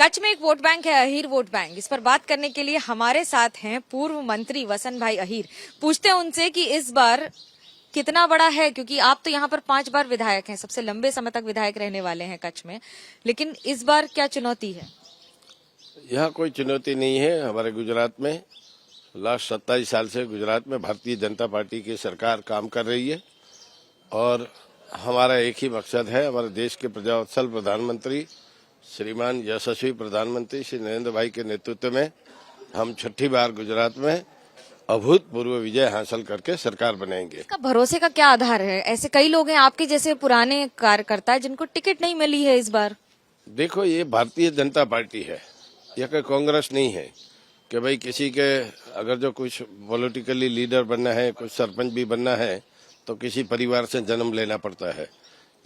कच्छ में एक vote bank है, अहीर वोट बैंक। इस पर बात करने के लिए हमारे साथ हैं पूर्व मंत्री वसन भाई अहीर। पूछते हैं उनसे कि इस बार कितना बड़ा है, क्योंकि आप तो यहाँ पर 5 बार विधायक हैं, सबसे लंबे समय तक विधायक रहने वाले हैं कच्छ में, लेकिन इस बार क्या चुनौती है? यहाँ कोई चुनौती नहीं है। हमारे गुजरात में लास्ट 27 साल से गुजरात में भारतीय जनता पार्टी की सरकार काम कर रही है और हमारा एक ही मकसद है, हमारे देश के प्रजावत्सल प्रधानमंत्री श्रीमान यशस्वी प्रधानमंत्री श्री नरेंद्र भाई के नेतृत्व में हम छठी बार गुजरात में अभूतपूर्व विजय हासिल करके सरकार बनाएंगे। इसका भरोसे का क्या आधार है? ऐसे कई लोग हैं आपके जैसे पुराने कार्यकर्ता जिनको टिकट नहीं मिली है इस बार। देखो, ये भारतीय जनता पार्टी है, यह कोई कांग्रेस नहीं है कि भाई किसी के अगर जो कुछ पॉलिटिकली लीडर बनना है, कुछ सरपंच भी बनना है तो किसी परिवार से जन्म लेना पड़ता है।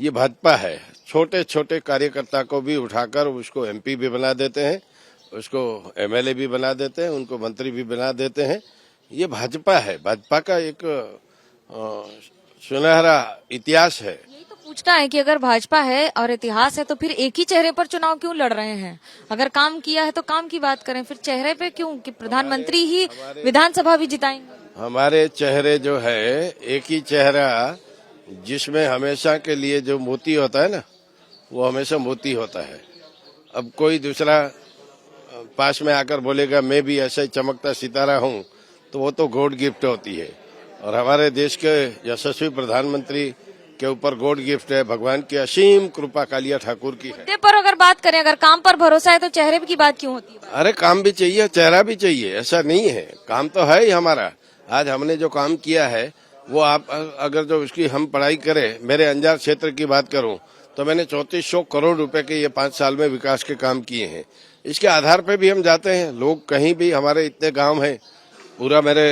ये भाजपा है, छोटे छोटे कार्यकर्ता को भी उठाकर उसको एमपी भी बना देते हैं, उसको एमएलए भी बना देते हैं, उनको मंत्री भी बना देते हैं। ये भाजपा है, भाजपा का एक सुनहरा इतिहास है। यही तो पूछना है कि अगर भाजपा है और इतिहास है तो फिर एक ही चेहरे पर चुनाव क्यों लड़ रहे हैं? अगर काम किया है तो काम की बात करें, फिर चेहरे पे क्यों कि प्रधानमंत्री ही विधानसभा भी जिताएंगे। हमारे चेहरे जो है एक ही चेहरा, जिसमें हमेशा के लिए जो मोती होता है ना, वो हमेशा मोती होता है। अब कोई दूसरा पास में आकर बोलेगा मैं भी ऐसा ही चमकता सितारा हूँ, तो वो तो गॉड गिफ्ट होती है। और हमारे देश के यशस्वी प्रधानमंत्री के ऊपर गॉड गिफ्ट है, भगवान की असीम कृपा कालिया ठाकुर की है। मुद्दे पर अगर बात करें, अगर काम पर भरोसा है तो चेहरे की बात क्यों होती है? अरे काम भी चाहिए, चेहरा भी चाहिए, ऐसा नहीं है। काम तो है ही हमारा। आज हमने जो काम किया है वो आप अगर जो उसकी हम पढ़ाई करें, मेरे अंजार क्षेत्र की बात करूं तो मैंने 3400 करोड़ रुपए के ये 5 साल में विकास के काम किए हैं। इसके आधार पे भी हम जाते हैं। लोग कहीं भी, हमारे इतने गांव हैं, पूरा मेरे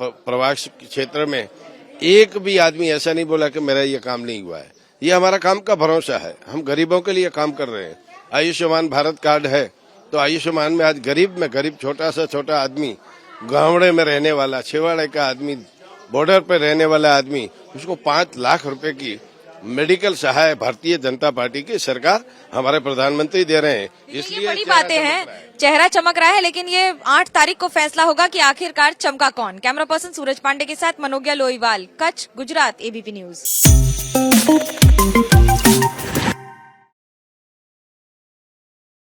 प्रवास क्षेत्र में एक भी आदमी ऐसा नहीं बोला कि मेरा ये काम नहीं हुआ है। ये हमारा काम का भरोसा है। हम गरीबों के लिए काम कर रहे हैं। आयुष्मान भारत कार्ड है तो आयुष्मान में आज गरीब छोटा से छोटा आदमी, गांवड़े में रहने वाला, छिवाड़े का आदमी, बॉर्डर पर रहने वाला आदमी, उसको 5 लाख रुपए की मेडिकल सहाय भारतीय जनता पार्टी की सरकार, हमारे प्रधानमंत्री दे रहे हैं। इसलिए बड़ी बातें हैं, चेहरा चमक रहा है, लेकिन ये 8 तारीख को फैसला होगा कि आखिरकार चमका कौन। कैमरा पर्सन सूरज पांडे के साथ मनोज्ञा लोईवाल, कच्छ, गुजरात, एबीपी न्यूज।